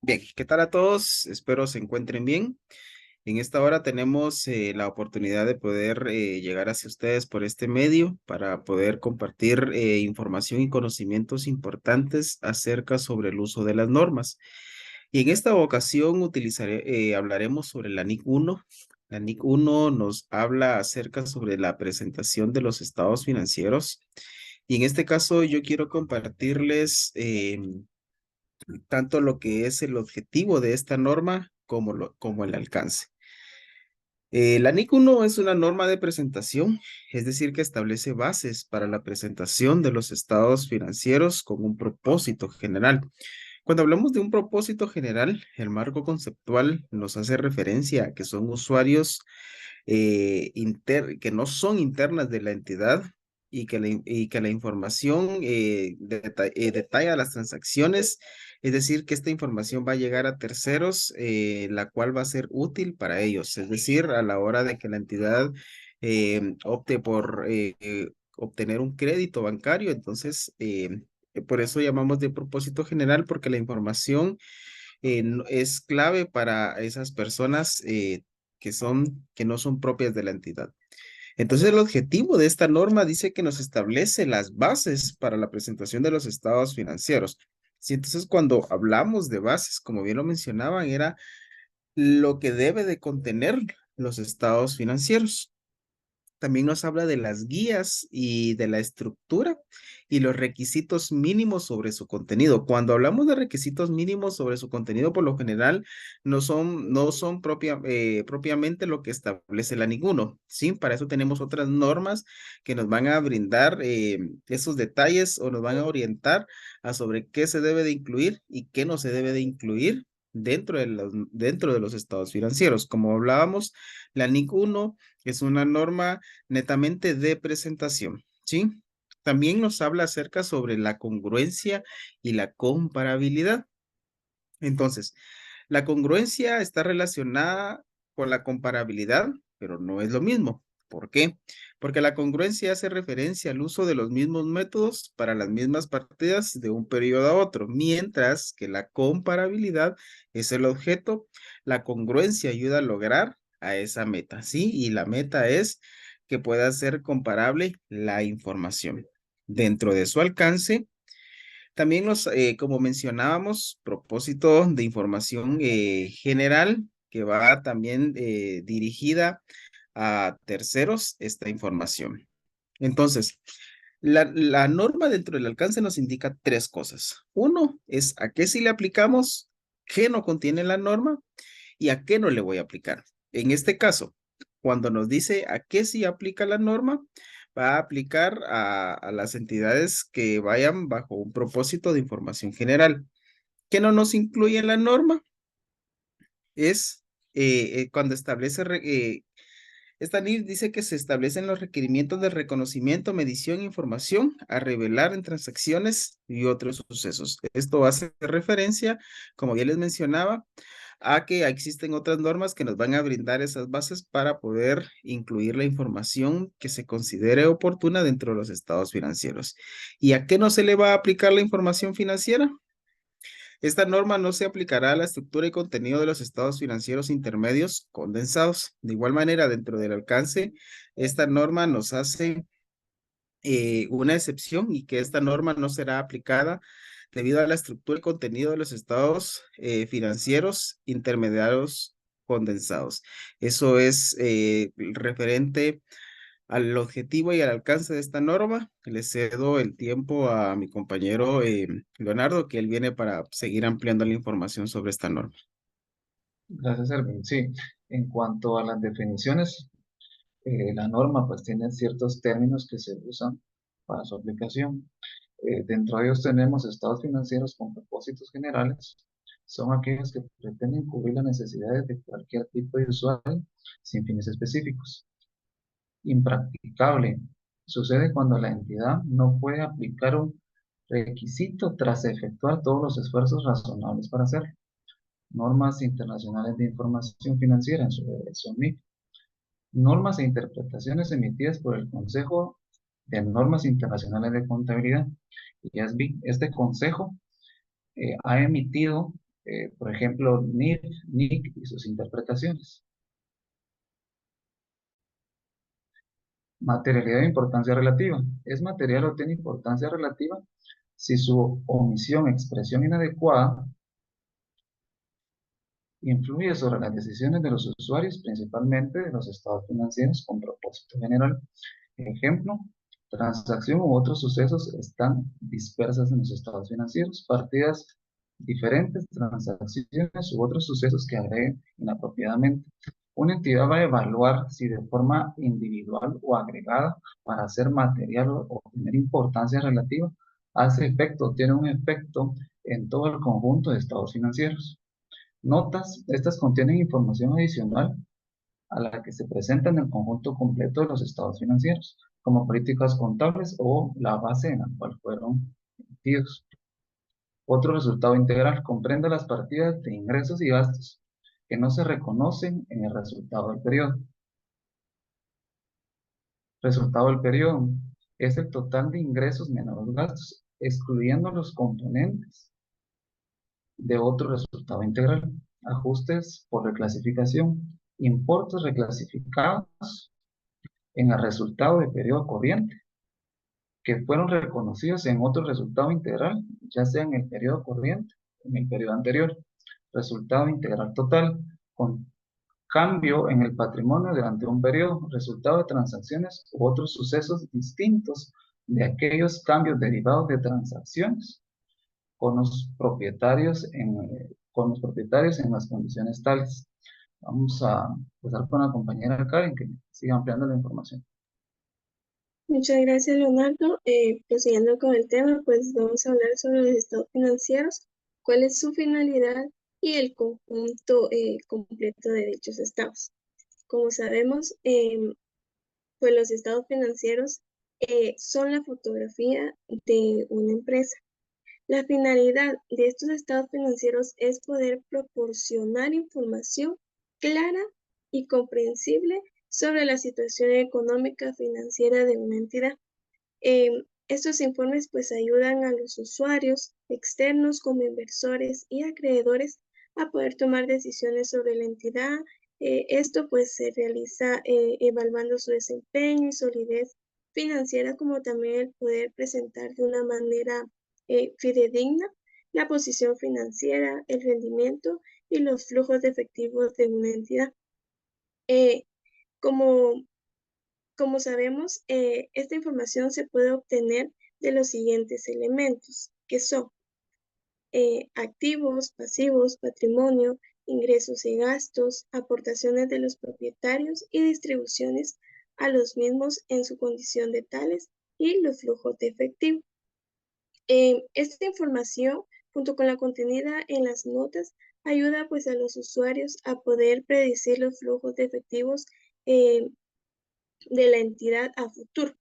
Bien, ¿qué tal a todos? Espero se encuentren bien. En esta hora tenemos la oportunidad de poder llegar hacia ustedes por este medio para poder compartir información y conocimientos importantes acerca sobre el uso de las normas. Y en esta ocasión hablaremos sobre la NIC 1. La NIC 1 nos habla acerca sobre la presentación de los estados financieros. Y en este caso yo quiero compartirles tanto lo que es el objetivo de esta norma como el alcance. La NIC 1 es una norma de presentación, es decir, que establece bases para la presentación de los estados financieros con un propósito general. Cuando hablamos de un propósito general, el marco conceptual nos hace referencia a que son usuarios que no son internas de la entidad y que la información detalla las transacciones, es decir, que esta información va a llegar a terceros, la cual va a ser útil para ellos, es decir, a la hora de que la entidad opte por obtener un crédito bancario, entonces, por eso llamamos de propósito general, porque la información es clave para esas personas que no son propias de la entidad. Entonces, el objetivo de esta norma dice que nos establece las bases para la presentación de los estados financieros. Sí, entonces, cuando hablamos de bases, como bien lo mencionaban, era lo que debe de contener los estados financieros. También nos habla de las guías y de la estructura y los requisitos mínimos sobre su contenido. Cuando hablamos de requisitos mínimos sobre su contenido, por lo general no son propiamente lo que establece la ninguno, ¿sí? Para eso tenemos otras normas que nos van a brindar esos detalles o nos van a orientar a sobre qué se debe de incluir y qué no se debe de incluir dentro de los estados financieros. Como hablábamos, la NIC 1 es una norma netamente de presentación, ¿sí? También nos habla acerca sobre la congruencia y la comparabilidad. Entonces, la congruencia está relacionada con la comparabilidad, pero no es lo mismo. ¿Por qué? Porque la congruencia hace referencia al uso de los mismos métodos para las mismas partidas de un periodo a otro, mientras que la comparabilidad es el objeto. La congruencia ayuda a lograr a esa meta, ¿sí? Y la meta es que pueda ser comparable la información. Dentro de su alcance, también como mencionábamos, propósito de información general que va también dirigida a terceros esta información. Entonces, la norma dentro del alcance nos indica tres cosas. Uno es a qué sí le aplicamos, qué no contiene la norma y a qué no le voy a aplicar. En este caso, cuando nos dice a qué sí aplica la norma, va a aplicar a las entidades que vayan bajo un propósito de información general. ¿Qué no nos incluye en la norma? Es cuando esta NIF dice que se establecen los requerimientos de reconocimiento, medición e información a revelar en transacciones y otros sucesos. Esto hace referencia, como ya les mencionaba, a que existen otras normas que nos van a brindar esas bases para poder incluir la información que se considere oportuna dentro de los estados financieros. ¿Y a qué no se le va a aplicar la información financiera? Esta norma no se aplicará a la estructura y contenido de los estados financieros intermedios condensados. De igual manera, dentro del alcance, esta norma nos hace una excepción y que esta norma no será aplicada debido a la estructura y contenido de los estados financieros intermediarios condensados. Eso es referente al objetivo y al alcance de esta norma. Le cedo el tiempo a mi compañero Leonardo, que él viene para seguir ampliando la información sobre esta norma. Gracias, Erwin. Sí, en cuanto a las definiciones, la norma pues tiene ciertos términos que se usan para su aplicación. Dentro de ellos tenemos estados financieros con propósitos generales. Son aquellos que pretenden cubrir las necesidades de cualquier tipo de usuario sin fines específicos. Impracticable. Sucede cuando la entidad no puede aplicar un requisito tras efectuar todos los esfuerzos razonables para hacerlo. Normas internacionales de información financiera en su versión MIC. Normas e interpretaciones emitidas por el Consejo de Normas Internacionales de Contabilidad, IASB. Este consejo ha emitido Por ejemplo, Nick, Nick y sus interpretaciones. Materialidad de importancia relativa. ¿Es material o tiene importancia relativa si su omisión, expresión inadecuada influye sobre las decisiones de los usuarios, principalmente de los estados financieros con propósito general? Ejemplo, transacción u otros sucesos están dispersas en los estados financieros, partidas diferentes, transacciones u otros sucesos que agreguen inapropiadamente. Una entidad va a evaluar si de forma individual o agregada para ser material o tener importancia relativa, hace efecto, tiene un efecto en todo el conjunto de estados financieros. Notas, estas contienen información adicional a la que se presenta en el conjunto completo de los estados financieros, como políticas contables o la base en la cual fueron emitidos. Otro resultado integral comprende las partidas de ingresos y gastos que no se reconocen en el resultado del periodo. Resultado del periodo es el total de ingresos menos los gastos, excluyendo los componentes de otro resultado integral. Ajustes por reclasificación, importes reclasificados en el resultado de periodo corriente que fueron reconocidos en otro resultado integral, ya sea en el periodo corriente o en el periodo anterior. Resultado integral total, con cambio en el patrimonio durante un periodo, resultado de transacciones u otros sucesos distintos de aquellos cambios derivados de transacciones con los propietarios en las condiciones tales. Vamos a empezar con la compañera Karen que siga ampliando la información. Muchas gracias, Leonardo. Prosiguiendo con el tema, pues vamos a hablar sobre los estados financieros, cuál es su finalidad y el conjunto completo de dichos estados. Como sabemos, pues los estados financieros son la fotografía de una empresa. La finalidad de estos estados financieros es poder proporcionar información clara y comprensible sobre la situación económica financiera de una entidad. Estos informes pues ayudan a los usuarios externos como inversores y acreedores a poder tomar decisiones sobre la entidad. Esto pues se realiza evaluando su desempeño y solidez financiera, como también el poder presentar de una manera fidedigna la posición financiera, el rendimiento y los flujos de efectivos de una entidad. Eh, como como sabemos, esta información se puede obtener de los siguientes elementos, que son activos, pasivos, patrimonio, ingresos y gastos, aportaciones de los propietarios y distribuciones a los mismos en su condición de tales y los flujos de efectivo. Esta información, junto con la contenida en las notas, ayuda pues a los usuarios a poder predecir los flujos de efectivos eh, de la entidad a futuro.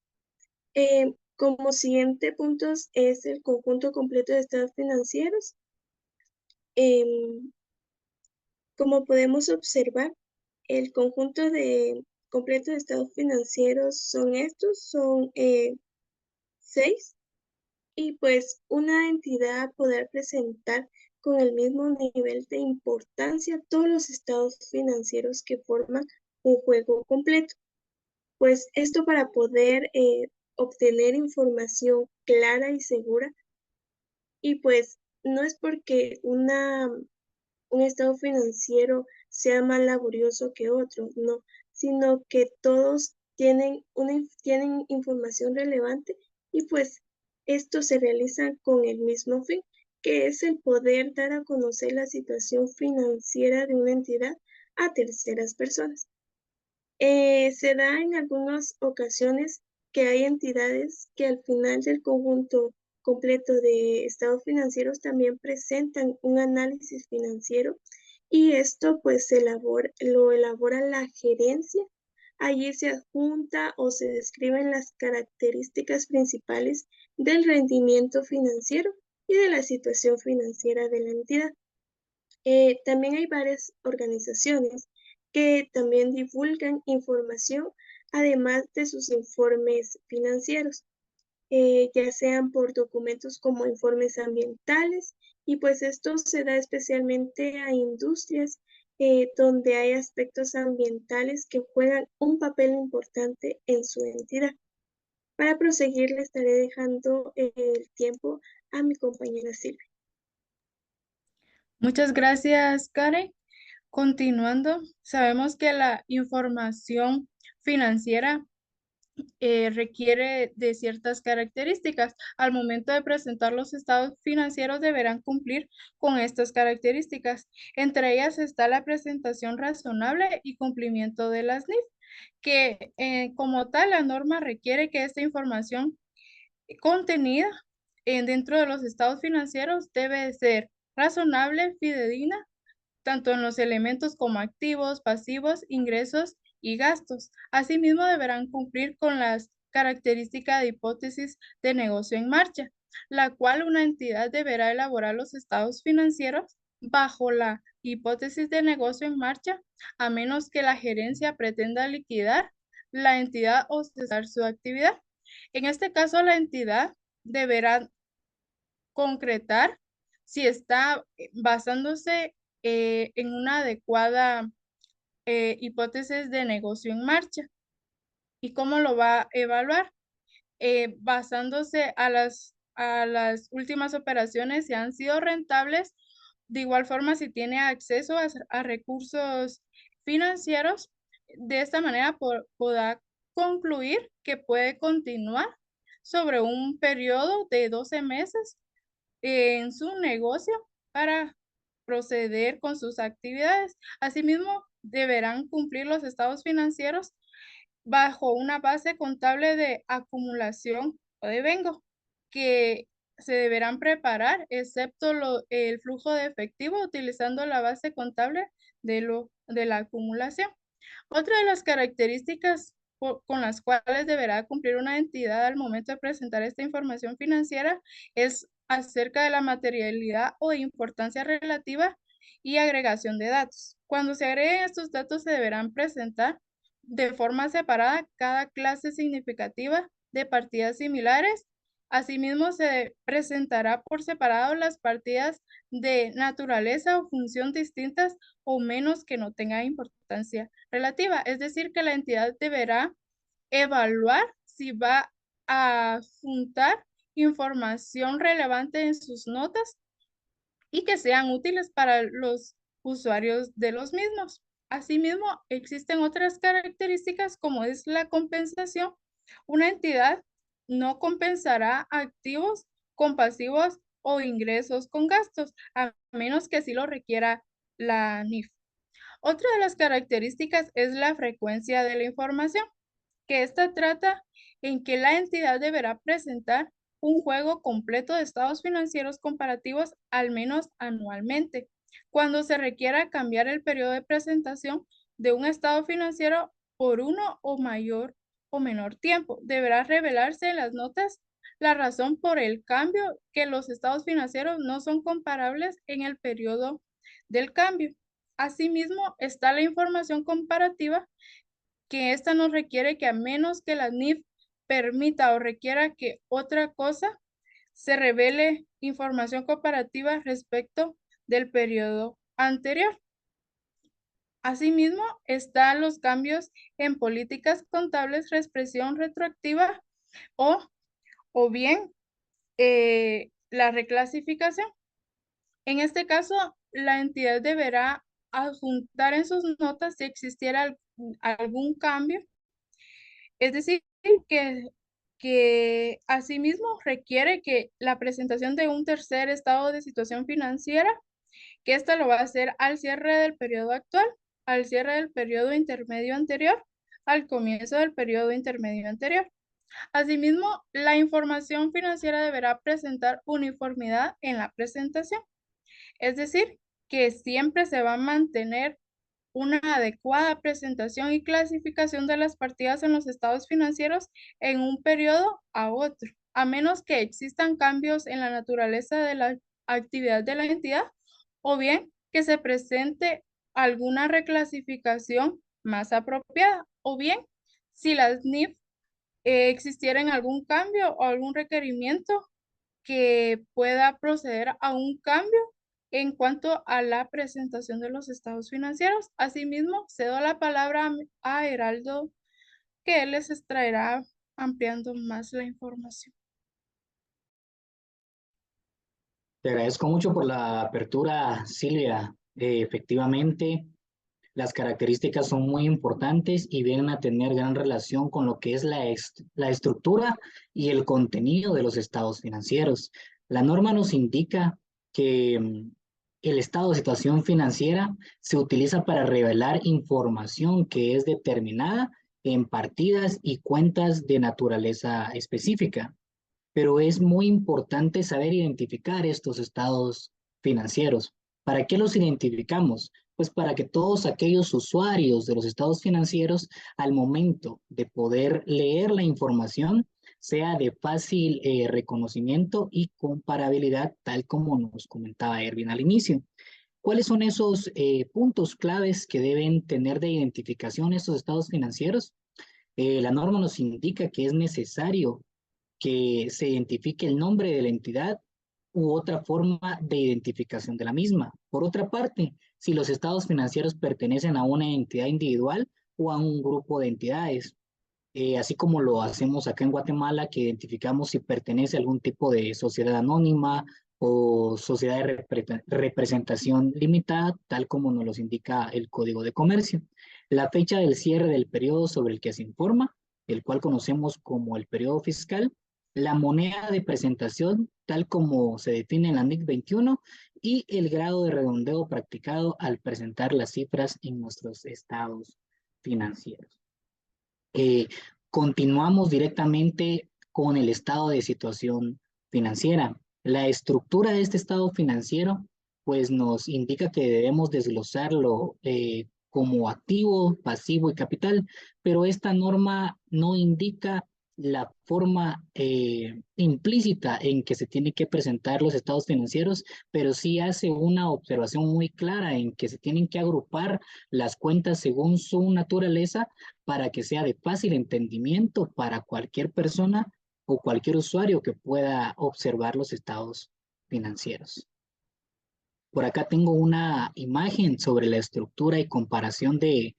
Como siguiente puntos es el conjunto completo de estados financieros. Em, Como podemos observar, el conjunto completo de estados financieros son estos, son 6, y pues una entidad poder presentar con el mismo nivel de importancia todos los estados financieros que forman un juego completo. Pues esto para poder obtener información clara y segura, y pues no es porque un estado financiero sea más laborioso que otro, no, sino que todos tienen información relevante, y pues esto se realiza con el mismo fin, que es el poder dar a conocer la situación financiera de una entidad a terceras personas. Se da en algunas ocasiones que hay entidades que al final del conjunto completo de estados financieros también presentan un análisis financiero, y esto pues lo elabora la gerencia. Allí se adjunta o se describen las características principales del rendimiento financiero y de la situación financiera de la entidad. También hay varias organizaciones que también divulgan información además de sus informes financieros. ya sean por documentos como informes ambientales, y pues esto se da especialmente a industrias donde hay aspectos ambientales que juegan un papel importante en su entidad. Para proseguir, le estaré dejando el tiempo a mi compañera Silvia. Muchas gracias, Karen. Continuando, sabemos que la información financiera requiere de ciertas características. Al momento de presentar los estados financieros deberán cumplir con estas características. Entre ellas está la presentación razonable y cumplimiento de las NIF, que como tal la norma requiere que esta información contenida dentro de los estados financieros debe ser razonable, fidedigna, tanto en los elementos como activos, pasivos, ingresos y gastos. Asimismo, deberán cumplir con las características de hipótesis de negocio en marcha, la cual una entidad deberá elaborar los estados financieros bajo la hipótesis de negocio en marcha, a menos que la gerencia pretenda liquidar la entidad o cesar su actividad. En este caso, la entidad deberá concretar si está basándose en una adecuada hipótesis de negocio en marcha. ¿Y cómo lo va a evaluar? Basándose a las últimas operaciones si han sido rentables. De igual forma, si tiene acceso a recursos financieros, de esta manera podrá concluir que puede continuar sobre un periodo de 12 meses en su negocio para proceder con sus actividades. Asimismo, deberán cumplir los estados financieros bajo una base contable de acumulación o de vengo, que se deberán preparar, excepto el flujo de efectivo, utilizando la base contable de la acumulación. Otra de las características con las cuales deberá cumplir una entidad al momento de presentar esta información financiera es acerca de la materialidad o importancia relativa y agregación de datos. Cuando se agreguen estos datos, se deberán presentar de forma separada cada clase significativa de partidas similares. Asimismo, se presentará por separado las partidas de naturaleza o función distintas o menos que no tengan importancia relativa. Es decir, que la entidad deberá evaluar si va a juntar información relevante en sus notas y que sean útiles para los usuarios de los mismos. Asimismo, existen otras características como es la compensación. Una entidad no compensará activos con pasivos o ingresos con gastos, a menos que así lo requiera la NIF. Otra de las características es la frecuencia de la información, que esta trata en que la entidad deberá presentar un juego completo de estados financieros comparativos al menos anualmente. Cuando se requiera cambiar el periodo de presentación de un estado financiero por uno o mayor o menor tiempo, deberá revelarse en las notas la razón por el cambio, que los estados financieros no son comparables en el periodo del cambio. Asimismo, está la información comparativa, que esta no requiere que, a menos que la NIF permita o requiera que otra cosa, se revele información comparativa respecto del periodo anterior. Asimismo, están los cambios en políticas contables, reexpresión retroactiva o bien la reclasificación. En este caso, la entidad deberá adjuntar en sus notas si existiera algún cambio. Es decir, que asimismo requiere que la presentación de un tercer estado de situación financiera, que esta lo va a hacer al cierre del periodo actual, al cierre del periodo intermedio anterior, al comienzo del periodo intermedio anterior. Asimismo, la información financiera deberá presentar uniformidad en la presentación. Es decir, que siempre se va a mantener una adecuada presentación y clasificación de las partidas en los estados financieros en un periodo a otro, a menos que existan cambios en la naturaleza de la actividad de la entidad o bien que se presente alguna reclasificación más apropiada, o bien si las NIF existiera en algún cambio o algún requerimiento que pueda proceder a un cambio en cuanto a la presentación de los estados financieros. Asimismo, cedo la palabra a Heraldo, que él les extraerá ampliando más la información. Te agradezco mucho por la apertura, Silvia. Efectivamente, las características son muy importantes y vienen a tener gran relación con lo que es la estructura y el contenido de los estados financieros. La norma nos indica que el estado de situación financiera se utiliza para revelar información que es determinada en partidas y cuentas de naturaleza específica, pero es muy importante saber identificar estos estados financieros. ¿Para qué los identificamos? Pues para que todos aquellos usuarios de los estados financieros, al momento de poder leer la información, sea de fácil reconocimiento y comparabilidad, tal como nos comentaba Erwin al inicio. ¿Cuáles son esos puntos claves que deben tener de identificación estos estados financieros? La norma nos indica que es necesario que se identifique el nombre de la entidad u otra forma de identificación de la misma. Por otra parte, si los estados financieros pertenecen a una entidad individual o a un grupo de entidades, así como lo hacemos acá en Guatemala, que identificamos si pertenece a algún tipo de sociedad anónima o sociedad de representación limitada, tal como nos los indica el Código de Comercio. La fecha del cierre del periodo sobre el que se informa, el cual conocemos como el periodo fiscal, la moneda de presentación, tal como se define en la NIC 21, y el grado de redondeo practicado al presentar las cifras en nuestros estados financieros. Continuamos directamente con el estado de situación financiera. La estructura de este estado financiero pues nos indica que debemos desglosarlo como activo, pasivo y capital, pero esta norma no indica la forma implícita en que se tiene que presentar los estados financieros, pero sí hace una observación muy clara en que se tienen que agrupar las cuentas según su naturaleza para que sea de fácil entendimiento para cualquier persona o cualquier usuario que pueda observar los estados financieros. Por acá tengo una imagen sobre la estructura y comparación de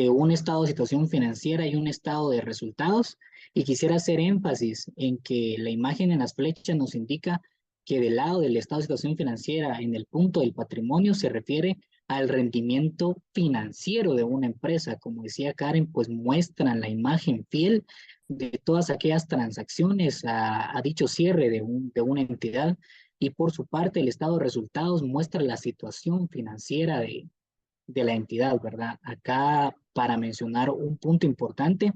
un estado de situación financiera y un estado de resultados, y quisiera hacer énfasis en que la imagen en las flechas nos indica que del lado del estado de situación financiera, en el punto del patrimonio, se refiere al rendimiento financiero de una empresa. Como decía Karen, pues muestran la imagen fiel de todas aquellas transacciones a dicho cierre de una entidad, y por su parte el estado de resultados muestra la situación financiera de la entidad, ¿verdad? Acá, para mencionar un punto importante,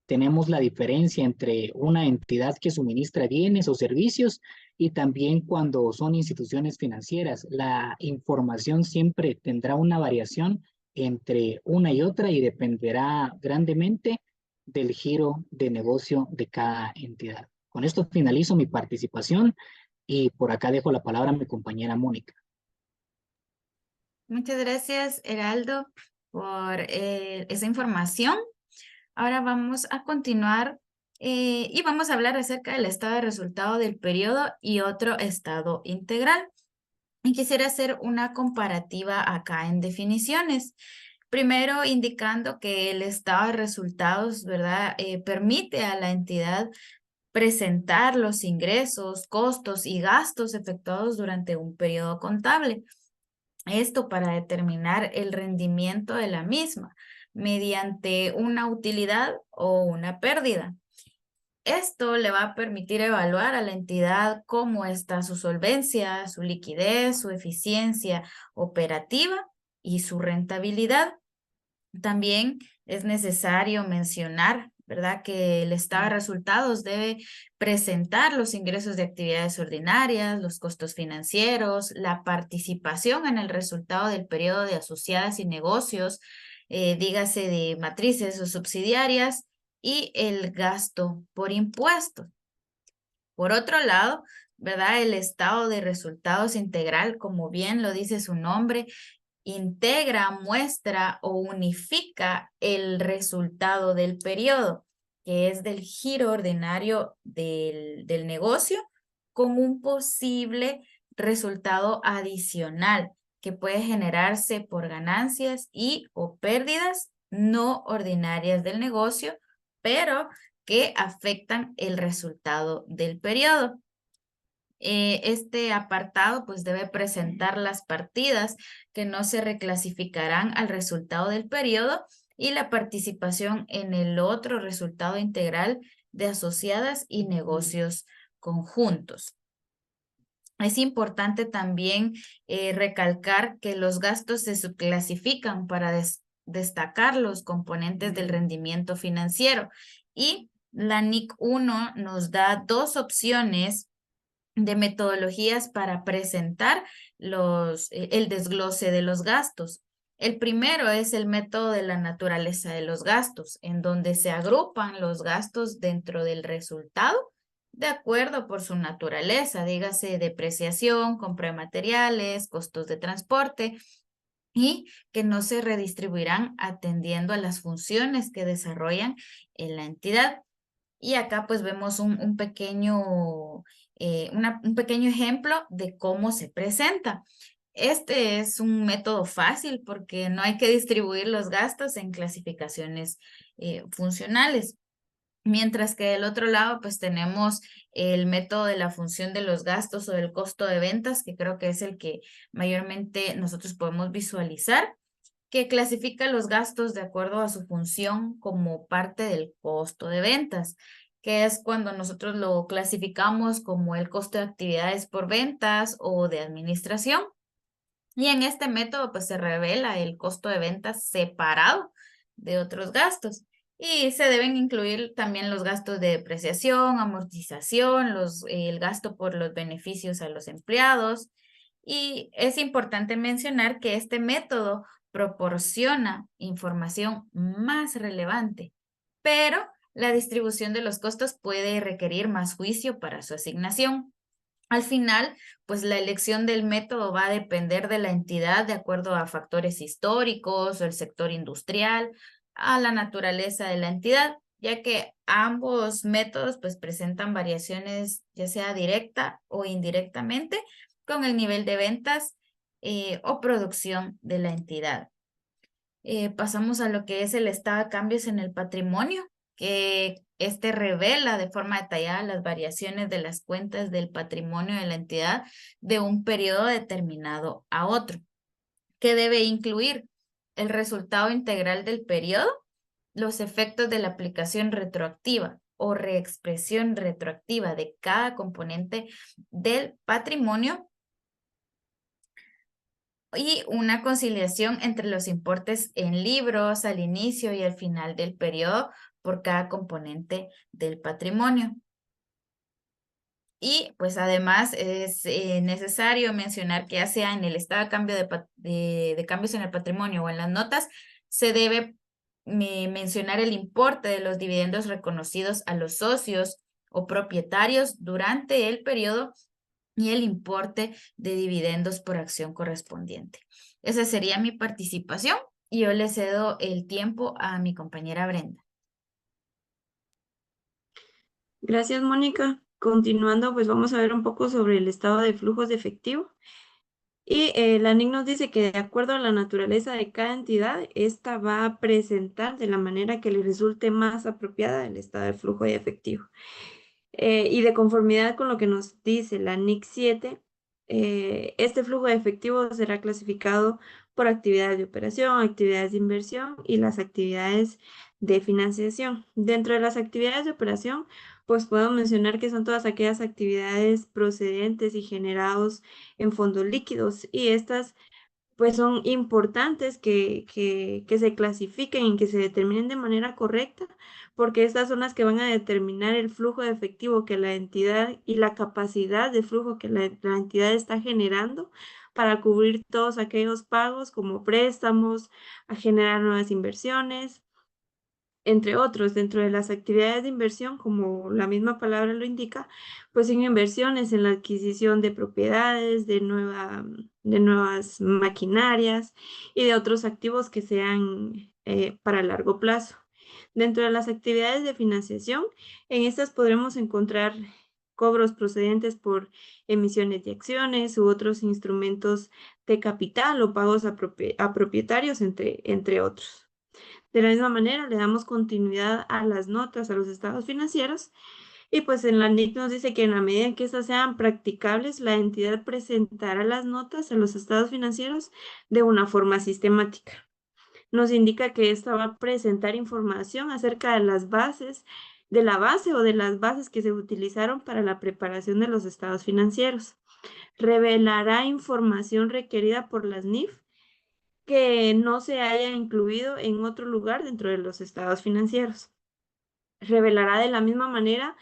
tenemos la diferencia entre una entidad que suministra bienes o servicios y también cuando son instituciones financieras. La información siempre tendrá una variación entre una y otra y dependerá grandemente del giro de negocio de cada entidad. Con esto finalizo mi participación y por acá dejo la palabra a mi compañera Mónica. Muchas gracias, Heraldo, por esa información. Ahora vamos a continuar y vamos a hablar acerca del estado de resultado del periodo y otro estado integral. Y quisiera hacer una comparativa acá en definiciones. Primero, indicando que el estado de resultados, ¿verdad? Permite a la entidad presentar los ingresos, costos y gastos efectuados durante un periodo contable. Esto para determinar el rendimiento de la misma mediante una utilidad o una pérdida. Esto le va a permitir evaluar a la entidad cómo está su solvencia, su liquidez, su eficiencia operativa y su rentabilidad. También es necesario mencionar, ¿verdad?, que el estado de resultados debe presentar los ingresos de actividades ordinarias, los costos financieros, la participación en el resultado del periodo de asociadas y negocios, dígase de matrices o subsidiarias, y el gasto por impuestos. Por otro lado, ¿verdad?, el estado de resultados integral, como bien lo dice su nombre, integra, muestra o unifica el resultado del periodo. que es del giro ordinario del negocio, con un posible resultado adicional que puede generarse por ganancias y o pérdidas no ordinarias del negocio, pero que afectan el resultado del periodo. Este apartado pues debe presentar las partidas que no se reclasificarán al resultado del periodo y la participación en el otro resultado integral de asociadas y negocios conjuntos. Es importante también recalcar que los gastos se subclasifican para destacar los componentes del rendimiento financiero y la NIC 1 nos da dos opciones de metodologías para presentar el desglose de los gastos. El primero es el método de la naturaleza de los gastos, en donde se agrupan los gastos dentro del resultado de acuerdo por su naturaleza, dígase depreciación, compra de materiales, costos de transporte, y que no se redistribuirán atendiendo a las funciones que desarrollan en la entidad. Y acá pues vemos un pequeño ejemplo de cómo se presenta. Este es un método fácil porque no hay que distribuir los gastos en clasificaciones funcionales. Mientras que del otro lado, pues tenemos el método de la función de los gastos o del costo de ventas, que creo que es el que mayormente nosotros podemos visualizar, que clasifica los gastos de acuerdo a su función como parte del costo de ventas, que es cuando nosotros lo clasificamos como el costo de actividades por ventas o de administración. Y en este método pues se revela el costo de ventas separado de otros gastos. Y se deben incluir también los gastos de depreciación, amortización, el gasto por los beneficios a los empleados. Y es importante mencionar que este método proporciona información más relevante, pero la distribución de los costos puede requerir más juicio para su asignación. Al final, pues la elección del método va a depender de la entidad de acuerdo a factores históricos o el sector industrial, a la naturaleza de la entidad, ya que ambos métodos pues presentan variaciones ya sea directa o indirectamente con el nivel de ventas o producción de la entidad. Pasamos a lo que es el estado de cambios en el patrimonio, que este revela de forma detallada las variaciones de las cuentas del patrimonio de la entidad de un periodo determinado a otro, que debe incluir el resultado integral del periodo, los efectos de la aplicación retroactiva o reexpresión retroactiva de cada componente del patrimonio y una conciliación entre los importes en libros al inicio y al final del periodo por cada componente del patrimonio. Y pues además es necesario mencionar que ya sea en el estado de cambio de cambios en el patrimonio o en las notas, se debe mencionar el importe de los dividendos reconocidos a los socios o propietarios durante el periodo y el importe de dividendos por acción correspondiente. Esa sería mi participación y yo le cedo el tiempo a mi compañera Brenda. Gracias, Mónica. Continuando, pues vamos a ver un poco sobre el estado de flujos de efectivo. Y la NIC nos dice que de acuerdo a la naturaleza de cada entidad, esta va a presentar de la manera que le resulte más apropiada el estado de flujo de efectivo. Y de conformidad con lo que nos dice la NIC 7, este flujo de efectivo será clasificado por actividades de operación, actividades de inversión y las actividades de financiación. Dentro de las actividades de operación, pues podemos mencionar que son todas aquellas actividades procedentes y generados en fondos líquidos, y estas pues son importantes que se clasifiquen y que se determinen de manera correcta, porque estas son las que van a determinar el flujo de efectivo que la entidad y la capacidad de flujo que la entidad está generando para cubrir todos aquellos pagos como préstamos, a generar nuevas inversiones, entre otros. Dentro de las actividades de inversión, como la misma palabra lo indica, pues son inversiones en la adquisición de propiedades, de nuevas maquinarias y de otros activos que sean para largo plazo. Dentro de las actividades de financiación, en estas podremos encontrar cobros procedentes por emisiones de acciones u otros instrumentos de capital o pagos a propietarios, entre otros. De la misma manera, le damos continuidad a las notas, a los estados financieros, y pues en la NIC nos dice que en la medida en que estas sean practicables, la entidad presentará las notas a los estados financieros de una forma sistemática. Nos indica que esta va a presentar información acerca de las bases, de la base o de las bases que se utilizaron para la preparación de los estados financieros. Revelará información requerida por las NIF que no se haya incluido en otro lugar dentro de los estados financieros. Revelará de la misma manera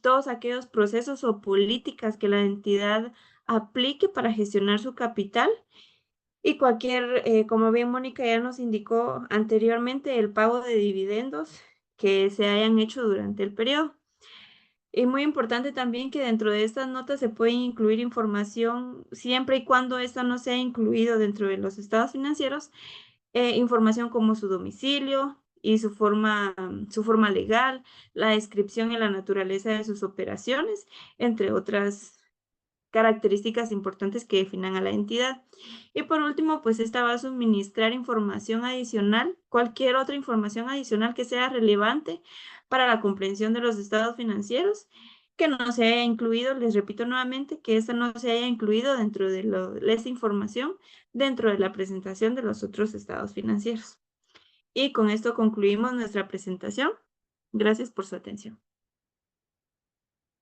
todos aquellos procesos o políticas que la entidad aplique para gestionar su capital y cualquier, como bien Mónica ya nos indicó anteriormente, el pago de dividendos que se hayan hecho durante el periodo. Y muy importante también que dentro de estas notas se puede incluir información, siempre y cuando esta no sea incluido dentro de los estados financieros, información como su domicilio y su forma legal, la descripción y la naturaleza de sus operaciones, entre otras características importantes que definan a la entidad. Y por último, pues esta va a suministrar información adicional, cualquier otra información adicional que sea relevante para la comprensión de los estados financieros, que no se haya incluido, les repito nuevamente, que esta no se haya incluido dentro de esta información, dentro de la presentación de los otros estados financieros. Y con esto concluimos nuestra presentación. Gracias por su atención.